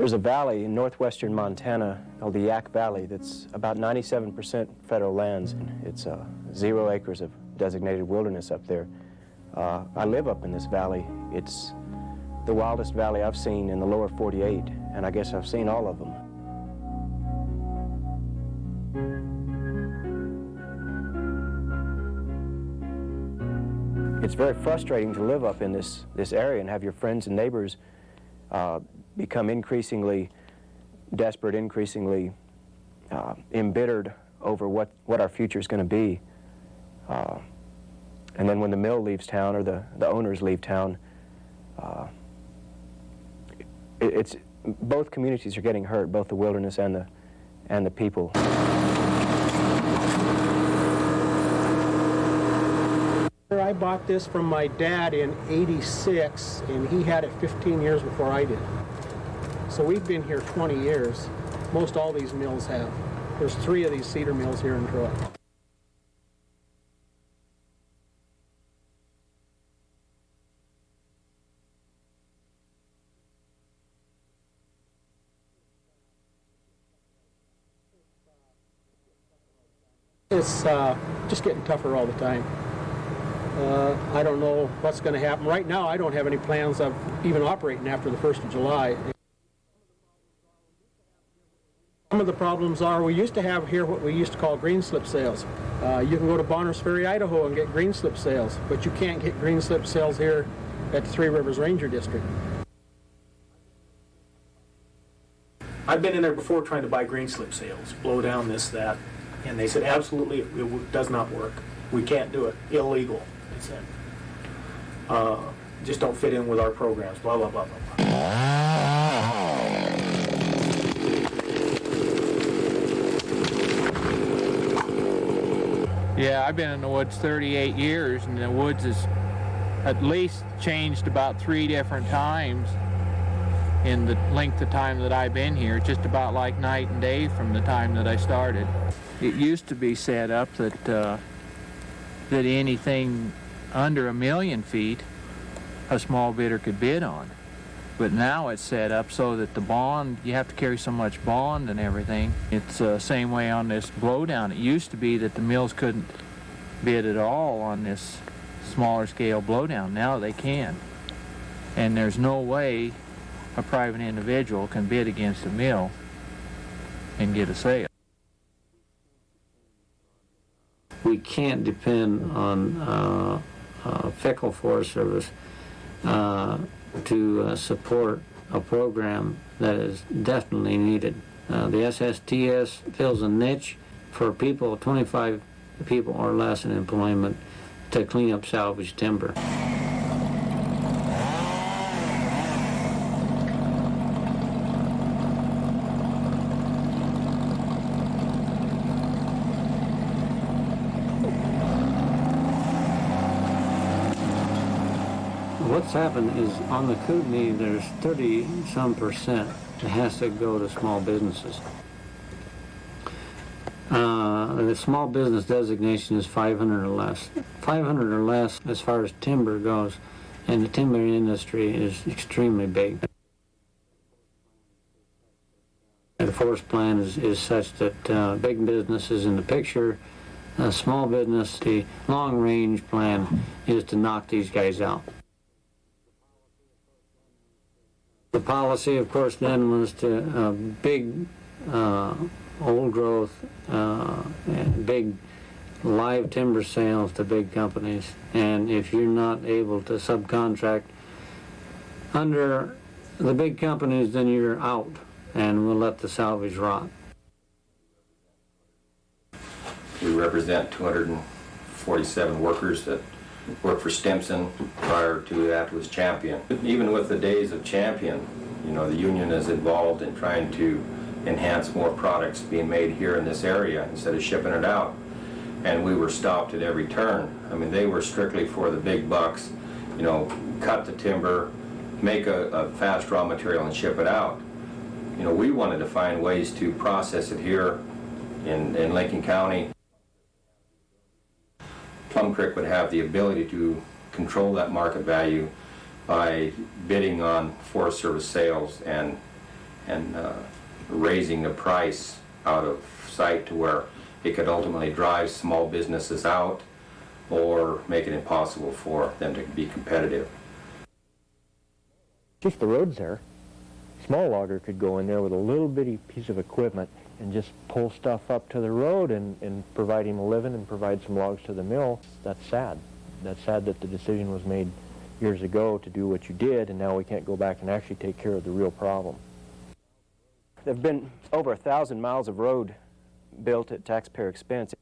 There's a valley in northwestern Montana called the Yaak Valley that's about 97% federal lands. It's 0 acres of designated wilderness up there. I live up in this valley. It's the wildest valley I've seen in the lower 48, and I guess I've seen all of them. It's very frustrating to live up in this area and have your friends and neighbors become increasingly desperate, increasingly embittered over what our future is going to be. And then when the mill leaves town or the owners leave town, it's both communities are getting hurt, both the wilderness and the people. I bought this from my dad in '86, and he had it 15 years before I did. So we've been here 20 years. Most all these mills have. There's 3 of these cedar mills here in Troy. It's just getting tougher all the time. I don't know what's going to happen. Right now, I don't have any plans of even operating after the 1st of July. Some of the problems are we used to have here what we used to call green slip sales. You can go to Bonners Ferry, Idaho and get green slip sales, but you can't get green slip sales here at the Three Rivers Ranger District. I've been in there before trying to buy green slip sales, blow down this, that, and they said absolutely it does not work. We can't do it. Illegal, they said. Just don't fit in with our programs, blah, blah, blah, blah, blah. Yeah, I've been in the woods 38 years, and the woods has at least changed about 3 different times in the length of time that I've been here. It's just about like night and day from the time that I started. It used to be set up that anything under 1 million feet a small bidder could bid on. But now it's set up so that the bond, you have to carry so much bond and everything. It's the same way on this blowdown. It used to be that the mills couldn't bid at all on this smaller scale blowdown. Now they can. And there's no way a private individual can bid against a mill and get a sale. We can't depend on fickle Forest Service to support a program that is definitely needed. The SSTS fills a niche for people, 25 people or less in employment, to clean up salvage timber. What's happened is on the Kootenai there's 30-some% that has to go to small businesses. The small business designation is 500 or less. 500 or less as far as timber goes, and the timber industry is extremely big. The forest plan is such that big business is in the picture. Small business, the long-range plan is to knock these guys out. The policy, of course, then was to big old growth and big live timber sales to big companies. And if you're not able to subcontract under the big companies, then you're out, and we'll let the salvage rot. We represent 247 workers that worked for Stimson. Prior to that was Champion. Even with the days of Champion, you know, the union is involved in trying to enhance more products being made here in this area instead of shipping it out. And we were stopped at every turn. I mean, they were strictly for the big bucks, you know, cut the timber, make a fast raw material and ship it out. You know, we wanted to find ways to process it here in Lincoln County. Plum Creek would have the ability to control that market value by bidding on Forest Service sales and and raising the price out of sight to where it could ultimately drive small businesses out or make it impossible for them to be competitive. Just the roads there. Small logger could go in there with a little bitty piece of equipment and just pull stuff up to the road and provide him a living and provide some logs to the mill. That's sad. That's sad that the decision was made years ago to do what you did, and now we can't go back and actually take care of the real problem. There have been over 1,000 miles of road built at taxpayer expense.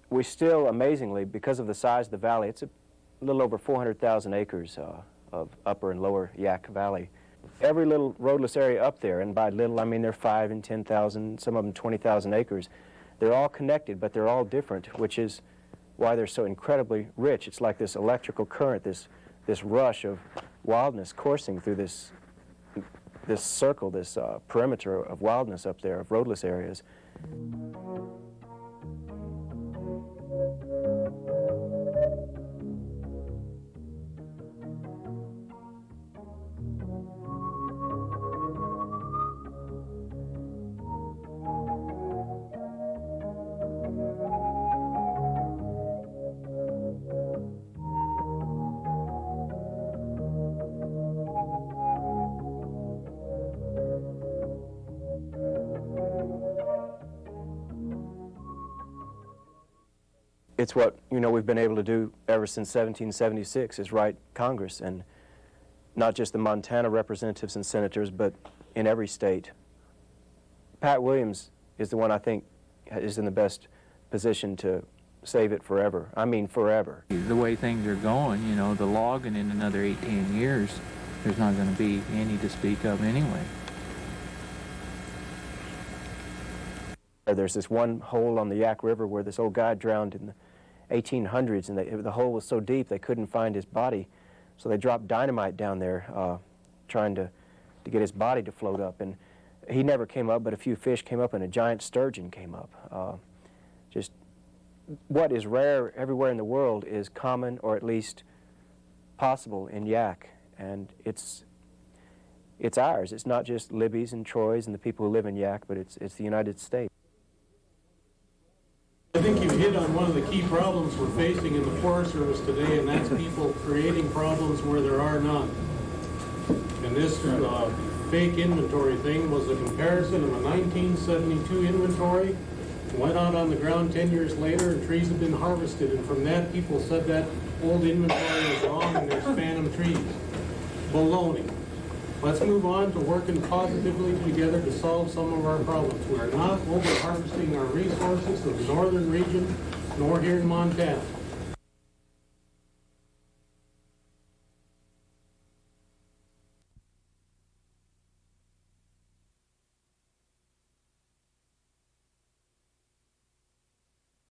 We still, amazingly, because of the size of the valley, it's a little over 400,000 acres of upper and lower Yaak Valley. Every little roadless area up there, and by little I mean they're 5 and 10,000, some of them 20,000 acres, they're all connected, but they're all different, which is why they're so incredibly rich. It's like this electrical current, this rush of wildness coursing through this circle, this perimeter of wildness up there, of roadless areas. It's what, we've been able to do ever since 1776, is write Congress, and not just the Montana representatives and senators, but in every state. Pat Williams is the one I think is in the best position to save it forever. I mean forever. The way things are going, the logging in another 18 years, there's not going to be any to speak of anyway. There's this one hole on the Yaak River where this old guy drowned in the 1800s, and the hole was so deep they couldn't find his body, so they dropped dynamite down there trying to get his body to float up, and he never came up, but a few fish came up and a giant sturgeon came up. Just what is rare everywhere in the world is common, or at least possible, in Yaak, and it's ours. It's not just Libby's and Troy's and the people who live in Yaak, but it's the United States. I think you hit on one of the key problems we're facing in the Forest Service today, and that's people creating problems where there are none. And this fake inventory thing was a comparison of a 1972 inventory, went out on the ground 10 years later, and trees have been harvested, and from that people said that old inventory was wrong and there's phantom trees. Baloney. Let's move on to working positively together to solve some of our problems. We are not over-harvesting our resources of the northern region, nor here in Montana.